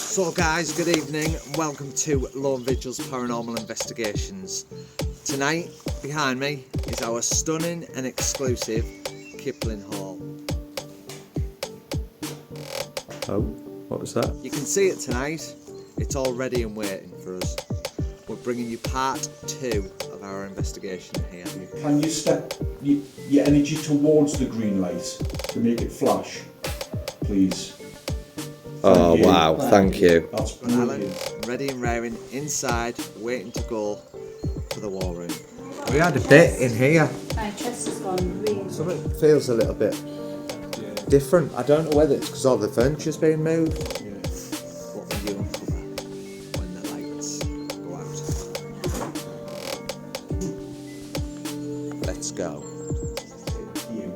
So guys, good evening and welcome to Lone Vigil's Paranormal Investigations. Tonight, behind me, is our stunning and exclusive Kiplin Hall. Oh, what was that? You can see it tonight, it's all ready and waiting for us. We're bringing you part 2 of our investigation here. Can you step your energy towards the green light to make it flash, please? Oh, wow, thank you. That's But Alan, brilliant. ready and raring, inside, waiting to go to the war room. We had a bit in here. My chest has gone really. Something feels a little bit different. I don't know whether it's because all the furniture's being moved. What will you uncover when the lights go out? Let's go. You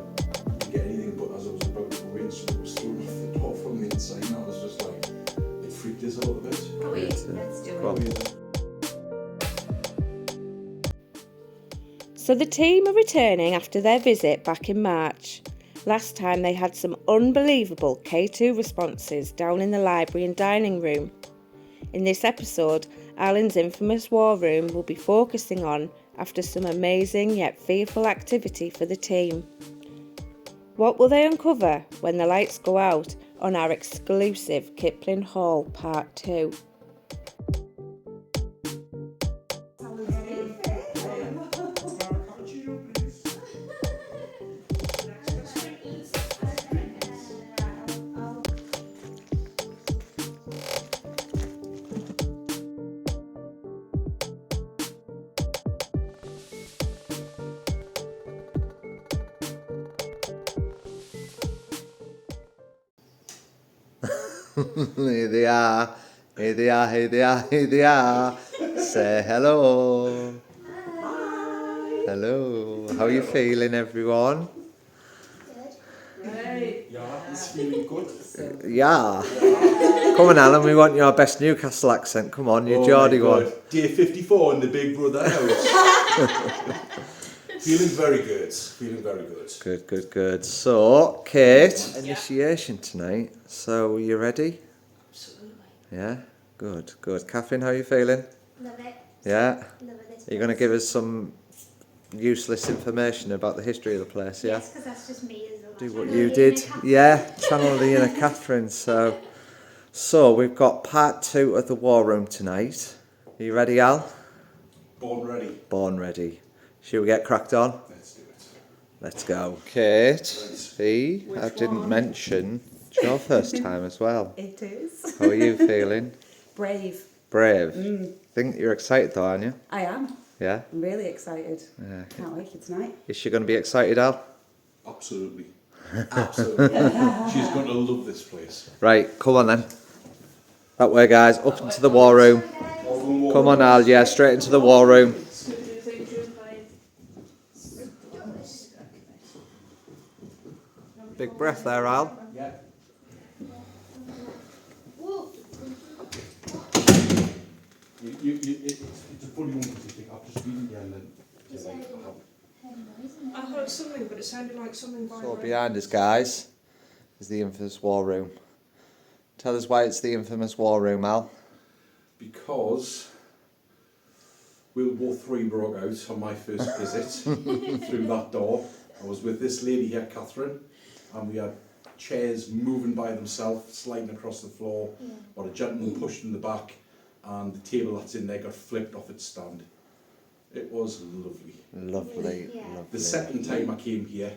get anything but as I was about to go in, so it was thrown off the door from the inside, and I was just like, it freaked us a little bit. Let's do Well, it. So the team are returning after their visit back in March. Last time they had some unbelievable K2 responses down in the library and dining room. In this episode, Alan's infamous war room will be focusing on after some amazing yet fearful activity for the team. What will they uncover when the lights go out on our exclusive Kiplin Hall Part 2? Here they are. Here they are, here they are, here they are. Say hello. Hello. How are you feeling, everyone? Yeah, it's feeling good. Yeah. Come on, Alan, we want your best Newcastle accent. Come on, you Geordie one. Day 54 in the Big Brother house. Feeling very good. Feeling very good. Good, good, good. So, Kate, initiation tonight. So, are you ready? Absolutely. Yeah? Good, good. Catherine, how are you feeling? Love it. Yeah? Love it. This Are you going to place. give us some useless information about the history of the place, yeah? Yes, because that's just me as well. Do what you did. Yeah, channel the inner Catherine. So we've got part 2 of the war room tonight. Are you ready, Al? Born ready. Born ready. Shall we get cracked on? Let's do it. Let's go. Kate, see, I didn't mention it's your first time as well. It is. How are you feeling? Brave. Brave. Think you're excited though, aren't you? I am. Yeah? I'm really excited. Yeah. Can't wait for tonight. Is she going to be excited, Al? Absolutely. Absolutely. She's going to love this place. Right, come on then. That way, guys, up into the war room. Come on, Al, yeah, straight into the war room. Big breath there, Al. Yeah. It's a funny one because you think I've just been there and then you're like, oh. I heard something, but it sounded like something So vibrating. behind us, guys, is the infamous war room. Tell us why it's the infamous war room, Al. Because World War III broke out on my first visit through that door. I was with this lady here, Catherine, and we had chairs moving by themselves, sliding across the floor, or a gentleman pushed in the back, and the table that's in there got flipped off its stand. It was lovely. Lovely, Yeah. lovely. The second time I came here,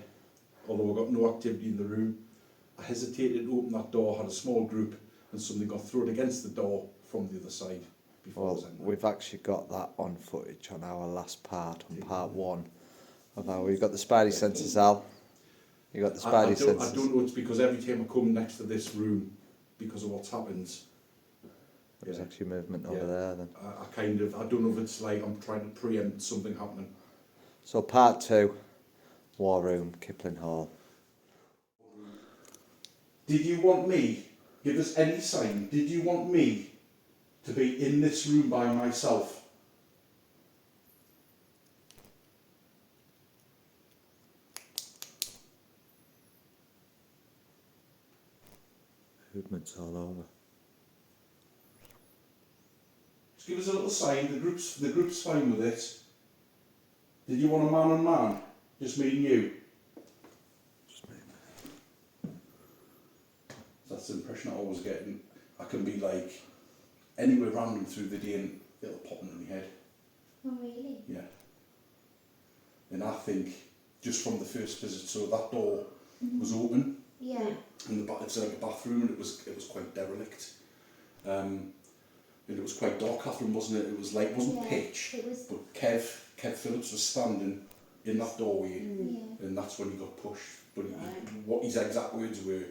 although I got no activity in the room, I hesitated to open that door, had a small group, and something got thrown against the door from the other side before I was Well, in there. we've actually got that on footage on our last part, on part 1 of our. We've got the spidey senses, Al. You got the I spidey don't senses. know, it's because every time I come next to this room, because of what's happened, There's yeah, actually movement Yeah. over there then. I don't know if it's like I'm trying to preempt something happening. So part 2, war room, Kiplin Hall. Did you want me, give us any sign, did you want me to be in this room by myself? Movements all over. Just give us a little sign. The group's fine with it. Did you want a man on man? Just me and you? That's the impression I always get. I can be like anywhere random through the day and it'll pop into my head. Oh, really? Yeah. And I think just from the first visit, so that door was open, Yeah. and it's like a bathroom, and it was quite derelict. And it was quite dark, Catherine, wasn't it? It was like, wasn't Yeah, pitch, it was. but Kev Phillips was standing in that doorway, Yeah. and that's when he got pushed. But what his exact words were,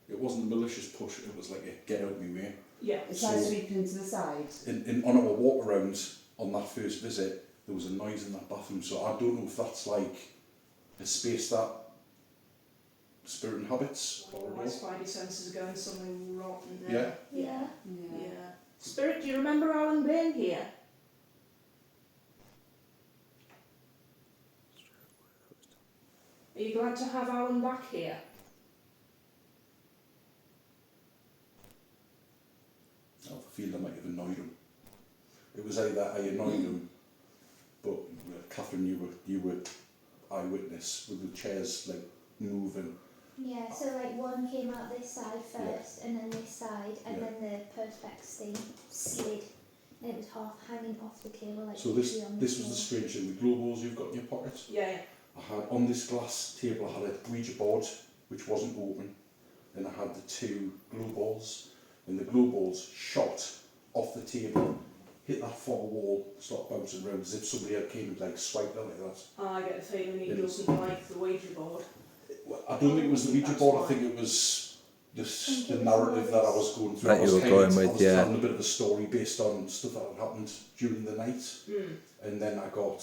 it wasn't a malicious push, it was like a get out of my way. Yeah. It's like sweeping to the side. And on our walk around on that first visit, there was a noise in that bathroom, so I don't know if that's like a space that spirit inhabits. All my spidey senses are going something rotten Yeah. there. Yeah. Yeah. Spirit, do you remember Alan being here? Are you glad to have Alan back here? I feel I might have annoyed him. It was either I annoyed him, but Catherine, you were eyewitness with the chairs like moving. Yeah, so like one came out this side first, and then this side, and then the perspex thing slid, and it was half hanging off the table like. So this was the strange thing. The glow balls you've got in your pocket. Yeah. I had on this glass table. I had a Ouija board which wasn't open, and I had the two glow balls, and the glow balls shot off the table, hit that far wall, started bouncing around as if somebody had came and like swiped it like that. I get the feeling he doesn't like the Ouija board. Well, I don't think it was the Ouija That's board. I fine. think it was just the it was narrative that I more was going through. That I was you were kind going of, with, I was yeah. telling a bit of a story based on stuff that had happened during the night, and then I got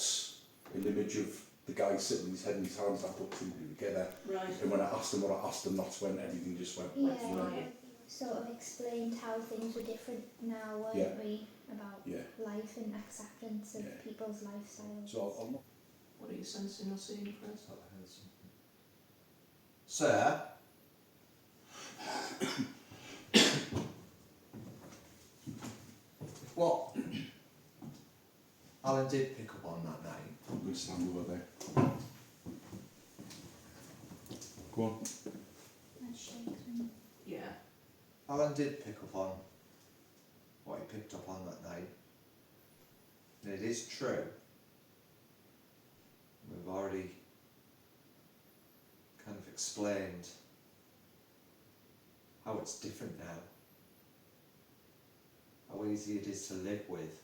an image of the guy sitting with his head in his hands. I put two together, Right. and when I asked him what I asked him, that's when everything just went. Yeah, Right. sort of explained how things were different now, weren't Yeah. we? About Yeah. life and acceptance of Yeah. people's lifestyles. So I'm not. What are you sensing or seeing, Chris? Sir? What Alan did pick up on that night. I'm going to stand over there. Go on. That shakes me. Yeah. Alan did pick up on what he picked up on that night. And it is true. We've already kind of explained how it's different now. How easy it is to live with,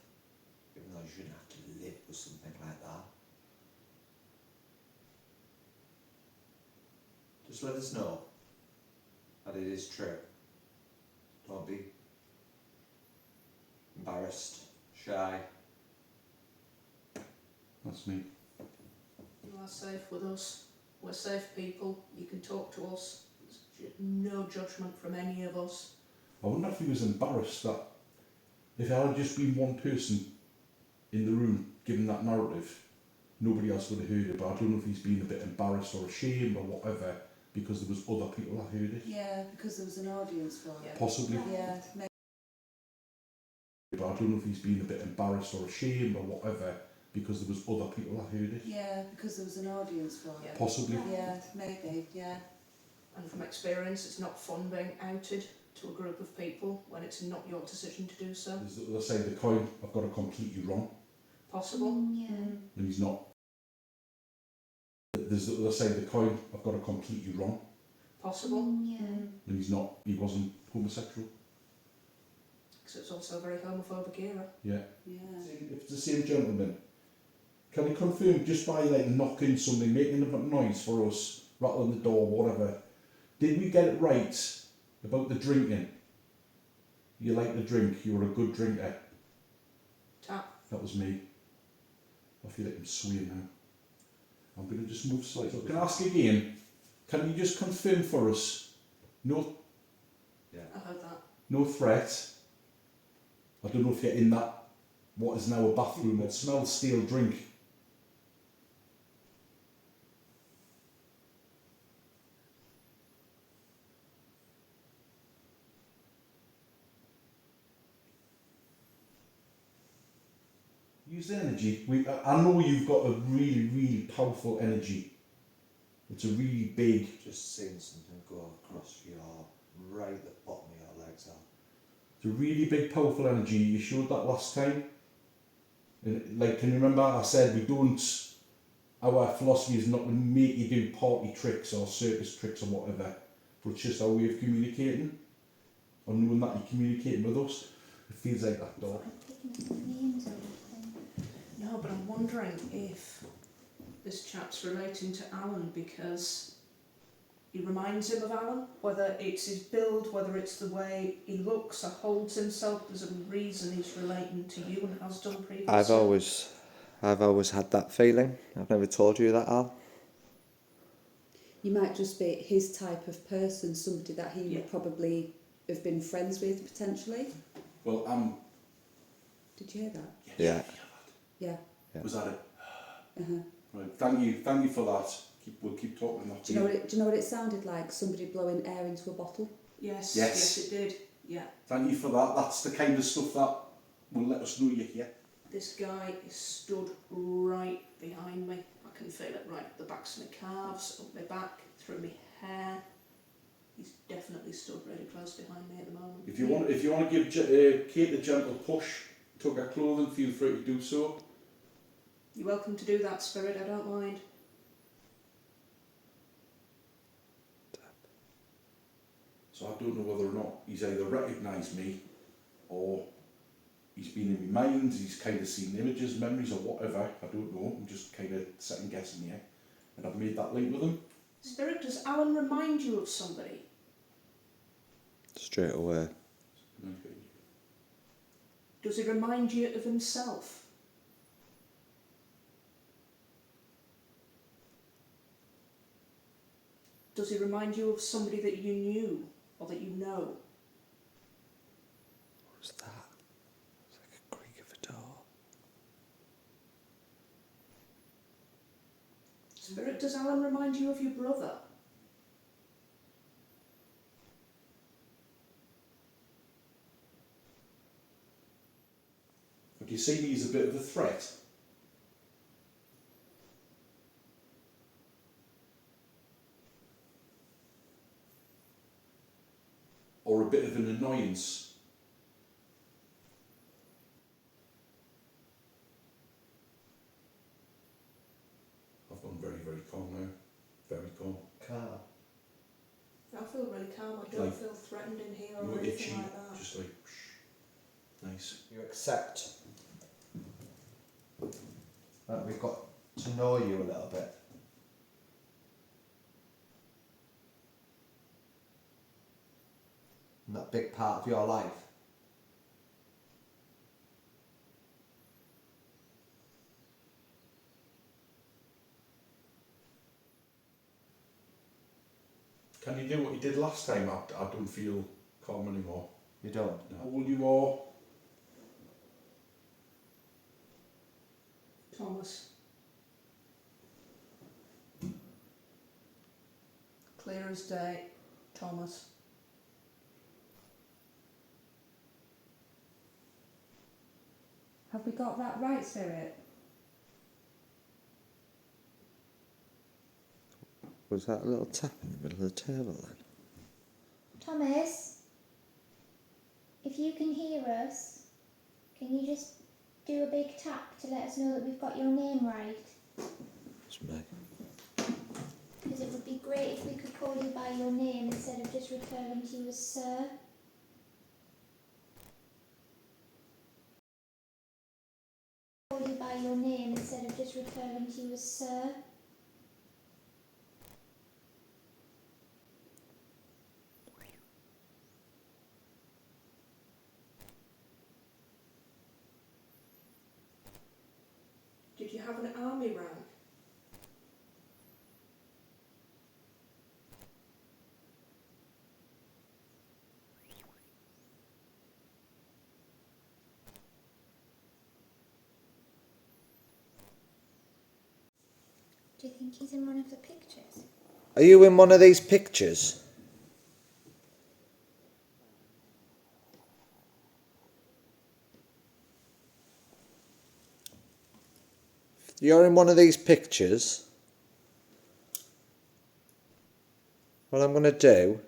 even though you shouldn't have to live with something like that. Just let us know that it is true. Don't be embarrassed, shy. That's me. You are safe with us. We're safe people. You can talk to us. There's no judgment from any of us. I wonder if he was embarrassed that if there had just been one person in the room giving that narrative, nobody else would have heard it. But I don't know if he's been a bit embarrassed or ashamed or whatever because there was other people that heard it. Yeah, because there was an audience for it. Possibly. Yeah, maybe. But I don't know if he's been a bit embarrassed or ashamed or whatever because there was other people that heard it. Yeah, because there was an audience for it. Possibly. Yeah, maybe, yeah. And from experience, it's not fun being outed to a group of people when it's not your decision to do so. There's the other side of the coin. I've got it completely wrong, Possible. Yeah. and he's not. There's the other side of the coin. I've got it completely wrong, Possible. Yeah. and he's not. He wasn't homosexual. Because it's also a very homophobic era. Yeah. Yeah. If it's the same gentleman, can you confirm just by like knocking something, making a noise for us, rattling the door, whatever? Did we get it right about the drinking? You like to drink. You're a good drinker. Tap. That was me. I feel like I'm swaying now. I'm going to just move slightly. So can I ask again? Can you just confirm for us? No, I heard that. no threat. I don't know if you're in that what is now a bathroom. It smells stale drink. Use the energy. I know you've got a really, really powerful energy. It's a really big. Just seeing something go across right at the bottom of your legs. It's a really big, powerful energy. You showed that last time. And like, can you remember I said we don't. Our philosophy is not to make you do party tricks or circus tricks or whatever, but it's just our way of communicating. Or knowing that you're communicating with us. It feels like that door. No, but I'm wondering if this chap's relating to Alan because he reminds him of Alan. Whether it's his build, whether it's the way he looks or holds himself, there's a reason he's relating to you and has done previously. I've always had that feeling. I've never told you that, Al. You might just be his type of person, somebody that he would probably have been friends with potentially. Well, Did you hear that? Yeah. Yeah. Was that it? Uh-huh. Right. Thank you for that. We'll keep talking about. Do you know what it sounded like? Somebody blowing air into a bottle. Yes, Yes. it did. Yeah. Thank you for that. That's the kind of stuff that will let us know you're here. This guy is stood right behind me. I can feel it right at the backs of my calves, up my back, through my hair. He's definitely stood really close behind me at the moment. If you want to give Kate a gentle push, tug her clothing, feel free to do so. You're welcome to do that, Spirit. I don't mind. So I don't know whether or not he's either recognised me or he's been in my mind, he's kind of seen images, memories or whatever. I don't know. I'm just kind of second guessing here. And I've made that link with him. Spirit, does Alan remind you of somebody? Straight away. Does he remind you of himself? Does he remind you of somebody that you knew or that you know? What was that? It's like a creak of a door. Spirit, does Alan remind you of your brother? Would you see me as a bit of a threat? Or a bit of an annoyance? I've gone very, very calm now. Very calm. Calm. I feel really calm. I don't Like, feel threatened in here You or know, anything itchy, like that. just like, shh. Nice. You accept that we've got to know you a little bit. And that big part of your life. Can you do what you did last time? I don't feel calm anymore. You don't? How old you are? Thomas. Clear as day, Thomas. Have we got that right, Spirit? Was that a little tap in the middle of the table then? Thomas, if you can hear us, can you just do a big tap to let us know that we've got your name right? It's me. Because it would be great if we could call you by your name instead of just referring to you as Sir. Call you by your name instead of just referring to you as Sir. Did you have an army rank? Do you think he's in one of the pictures? Are you in one of these pictures? You're in one of these pictures. What I'm going to do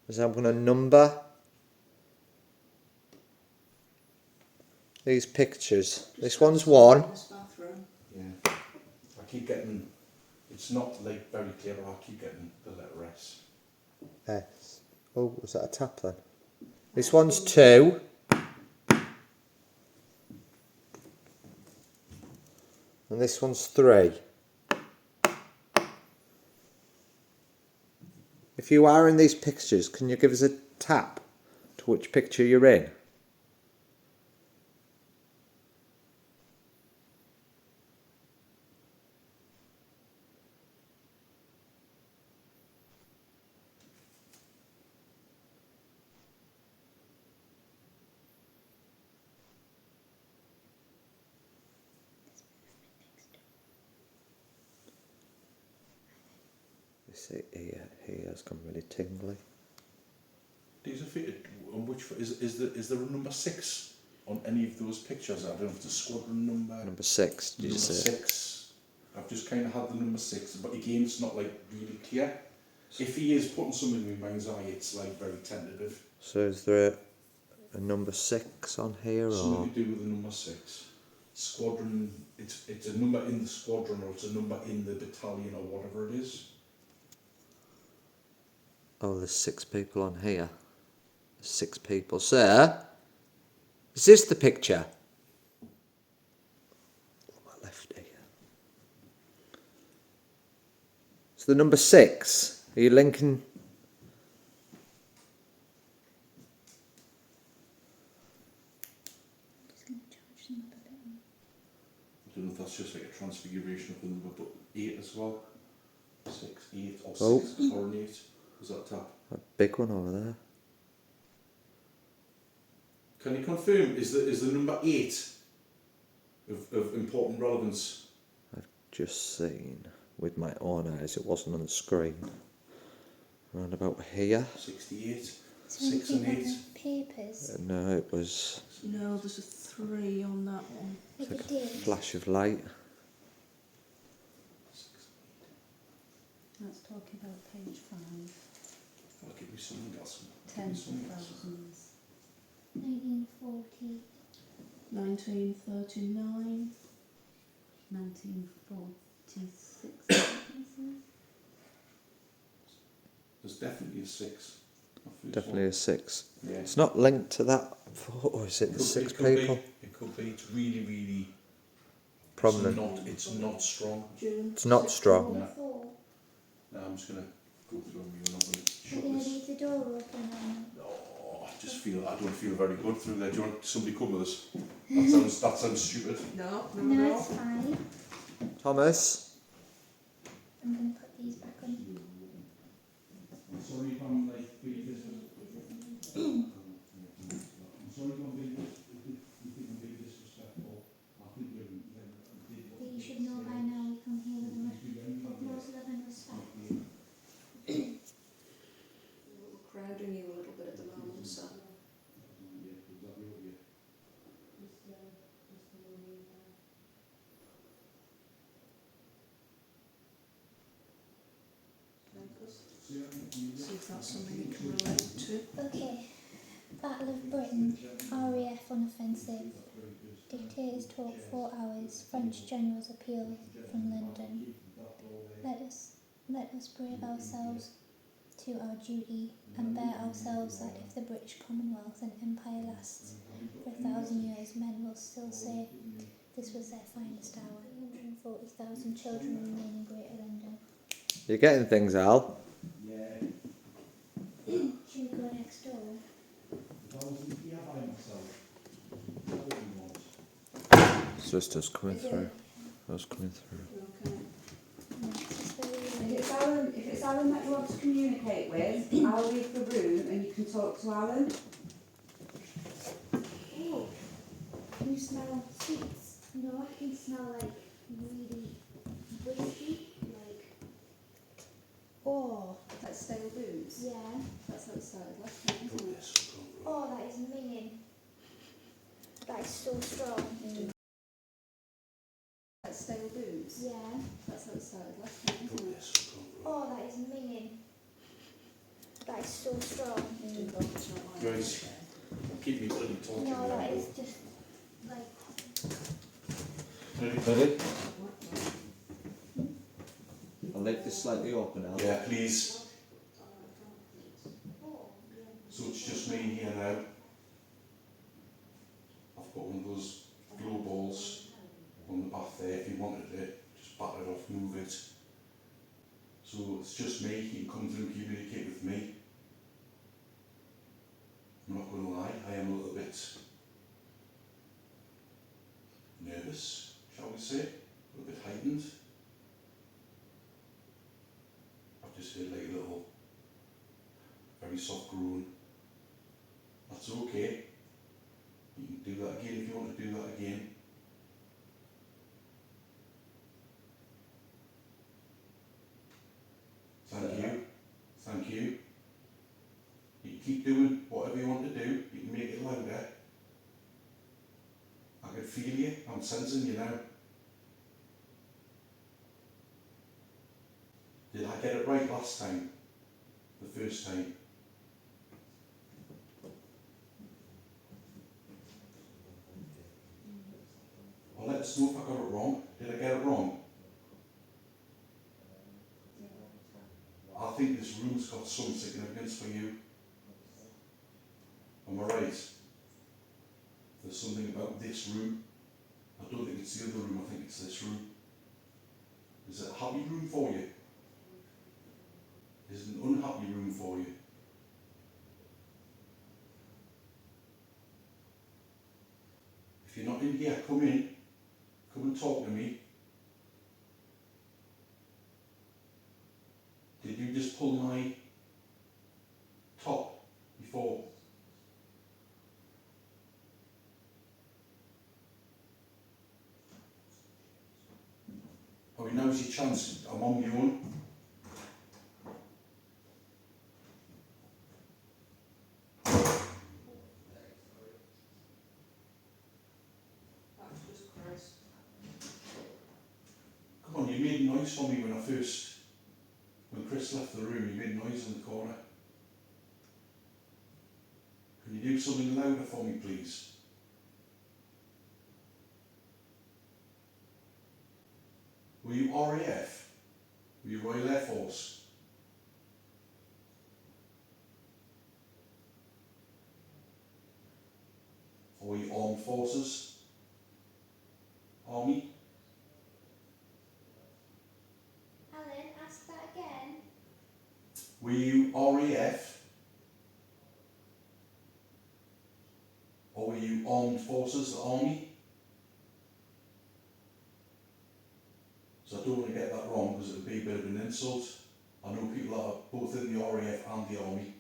is I'm going to number these pictures. This one's 1. This bathroom. Yeah. I keep getting, it's not like very clear, but I keep getting the letter S. S. Oh, was that a tap then? This one's 2. And this one's 3. If you are in these pictures, can you give us a tap to which picture you're in? This here has gone really tingly. These are fitted. On which is there a number 6 on any of those pictures? I don't know if it's a squadron number. Number 6, did you Number say? 6. I've just kind of had the number 6, but again, it's not like really clear. If he is putting something in my mind's eye, it's like very tentative. So is there a number 6 on here, or? Something to do with the number 6. Squadron. It's a number in the squadron, or it's a number in the battalion, or whatever it is. Oh, there's 6 people on here. 6 people. Sir, is this the picture? On my left here. It's the number 6. Are you linking? I don't know if that's just like a transfiguration of the number, but 8 as well. 6, 8, or 6, Oh. or an 8. Was that tap? A big one over there. Can you confirm, is the number 8 of important relevance? I've just seen with my own eyes, it wasn't on the screen. Around about here. 68, So 6 and 8. on the papers. No, it was No, there's a 3 on that one. Like like it a did. flash of light. That's talking about page 5. I'll give me something else. 10,000. 1940. 1939. 1946. There's definitely a 6. Definitely a 6. Yeah. It's not linked to that photo, is it? The 6 people? It could be. It's really, really Prominent. It's not strong. June. It's not strong. No. 44. No, I'm just gonna go through and you're not gonna We're shut going to this. leave the door open then. Oh, I don't feel very good through there. Do you want somebody come with us? That sounds stupid. No, no, No, no. it's fine. Thomas? I'm going to put these back on. Sorry if I'm like being disrespectful. But you should know by now we come here with most love and respect. We're crowding you a little bit at the moment, so. See if that's something you can relate to. Okay. Battle of Britain. RAF on offensive. Dictators talk 4 hours. French generals appeal from London. Let us brave ourselves to our duty and bear ourselves that if the British Commonwealth and Empire lasts for 1,000 years, men will still say this was their finest hour. 140,000 children remain in Greater London. You're getting things, Al. Should we go next door? It's just us coming through. Us coming through. Okay. If it's Alan that you want to communicate with, I'll leave the room and you can talk to Alan. Oh, can you smell sweets? No, I can smell like really whiskey. Like, Oh, that's stale booze. yeah. That's how it started last night, isn't it? Oh, that is minging. That is so strong. That's stale Yeah. That's how it started last time, Put isn't it? this. Oh, that is minging. That is so strong. Right. Keep me bloody talking. No, that is just like. Ready? I'll leave this slightly open now. Yeah, please. So it's just me here now. I've got one of those glow balls on the bath there. If you wanted it, just bat it off, move it. So it's just me. You can come through and communicate with me. I'm not going to lie, I am a little bit nervous, shall we say, a little bit heightened. I've just heard like a little, very soft groan. That's okay. You can do that again if you want to do that again. Thank you. Thank you. You can keep doing whatever you want to do. You can make it louder. I can feel you. I'm sensing you now. Did I get it right last time? The first time? Well, let us know if I got it wrong. Did I get it wrong? I think this room's got some significance for you. Am I right? There's something about this room. I don't think it's the other room, I think it's this room. Is it a happy room for you? Is it an unhappy room for you? If you're not in here, come in. Come and talk to me. Did you just pull my top before? Oh, now's your chance. I'm on my own. That's just Chris. Come on, you made noise for me when Chris left the room, you made noise in the corner. Can you do something louder for me, please? Were you RAF? Were you Royal Air Force? Or were you Armed Forces? Army? Alan, ask that again. Were you RAF? Or were you Armed Forces, the Army? So I don't want to get that wrong because it would be a bit of an insult. I know people that are both in the RAF and the Army.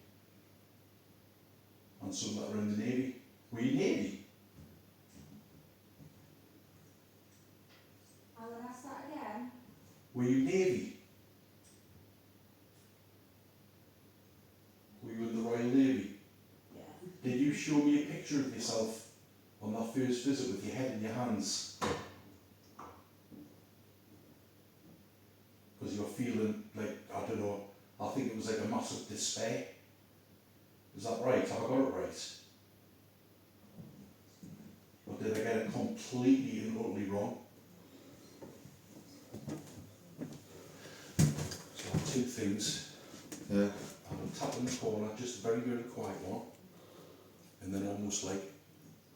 And some that are in the Navy. Were you Navy? Alan, ask that again. Were you Navy? Were you in the Royal Navy? Yeah. Did you show me a picture of yourself on that first visit with your head in your hands? Because you're feeling like, I don't know, I think it was like a massive despair. Is that right? Have I got it right? Or did I get it completely and utterly wrong? So I have two things. Yeah. I have a tap in the corner, just a very, very quiet one. And then almost like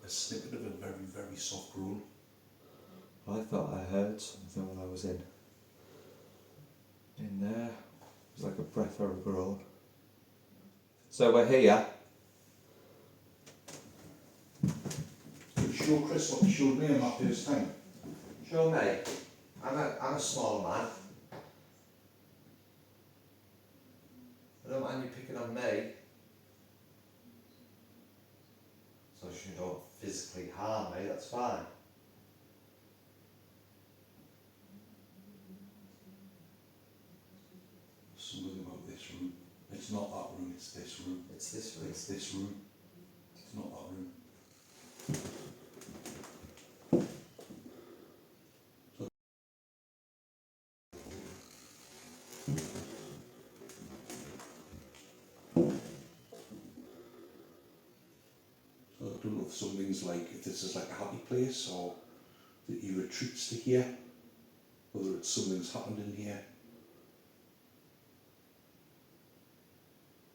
a snippet of a very, very soft groan. I thought I heard something when I was in there. It was like a breath or a groan. So we're here. Could you show Chris what you showed me on that first time? Show me. I'm a small man. I don't mind you picking on me. So you don't physically harm me, that's fine. Something about this room. It's not that room, it's this room. It's this way. It's this room. It's not that room. don't know if something's like, if this is like a happy place or that he retreats to here, whether it's something's happened in here.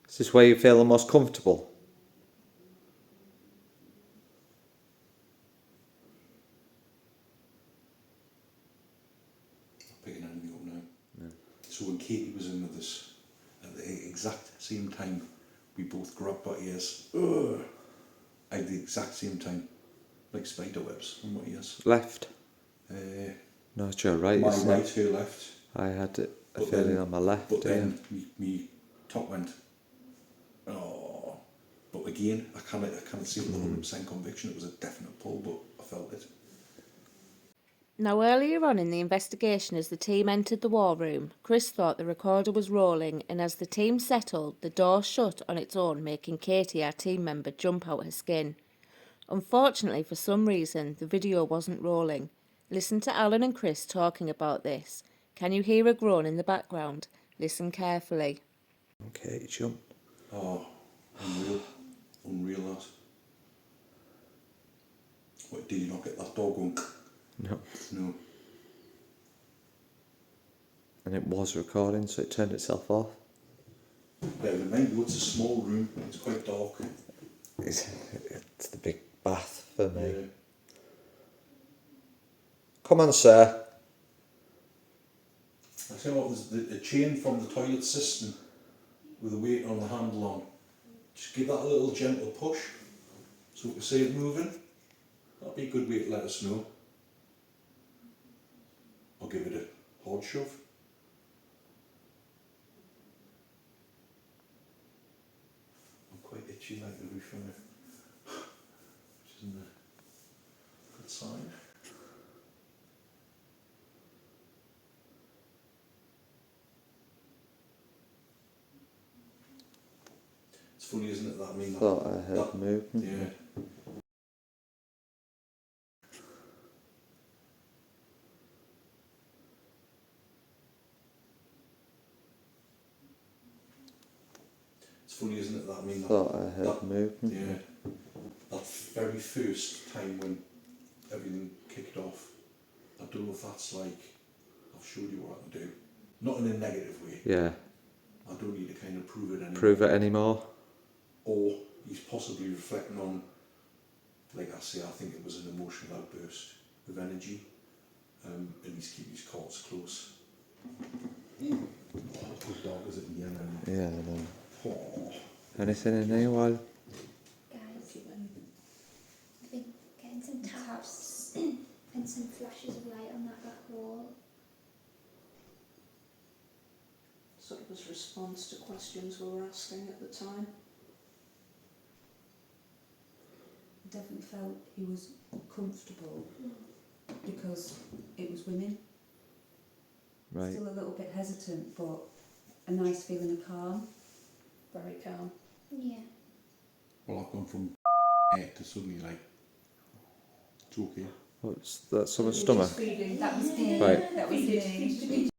Is this where you feel the most comfortable? Not picking anything up now. No. So when Katie was in with us, at the exact same time, we both grabbed our ears. Ugh. At the exact same time, like spider webs on my ears. Left? Uh, No, it's your right. my isn't right, it? her left. I had a But feeling then- on my left. But then me top went, oh. But again, I can't say with 100% conviction it was a definite pull, but I felt it. Now, earlier on in the investigation, as the team entered the war room, Chris thought the recorder was rolling, and as the team settled, the door shut on its own, making Katie, our team member, jump out her skin. Unfortunately, for some reason, the video wasn't rolling. Listen to Alan and Chris talking about this. Can you hear a groan in the background? Listen carefully. Okay, jump. Oh, unreal. Unreal that. What, did you not get that dog going? No. No. And it was recording, so it turned itself off. Bear in mind, it's a small room, it's quite dark. It's the big bath for me. Yeah. Come on, sir. I tell you what, there's a chain from the toilet cistern with a weight on the handle on. Just give that a little gentle push so we can see it moving. That'd be a good way to let us know. Or give it a hard shove. I'm quite itchy like the roof on it, which isn't a good sign. It's funny, isn't it, that I mean that, Thought I heard that movement. yeah. It's funny, isn't it, that I mean that, Thought I heard that movement. yeah. That very first time when everything kicked off, I don't know if that's like, I've showed you what I can do. Not in a negative way. Yeah. I don't need to kind of prove it anymore. Prove it anymore. Or he's possibly reflecting on, like I say, I think it was an emotional outburst of energy, and he's keeping his cards close. Oh, how dark is it in the end? Yeah, I know. Oh. Anything in here while? Guys, I've been getting some taps and some flashes of light on that back wall. Sort of as response to questions we were asking at the time. I definitely felt he was uncomfortable because it was women. Right. Still a little bit hesitant, but a nice feeling of calm. Very calm. Yeah. Well, I've gone from to suddenly like, it's okay. What's that? Someone's stomach? Feeding. That was me. Right. That was me.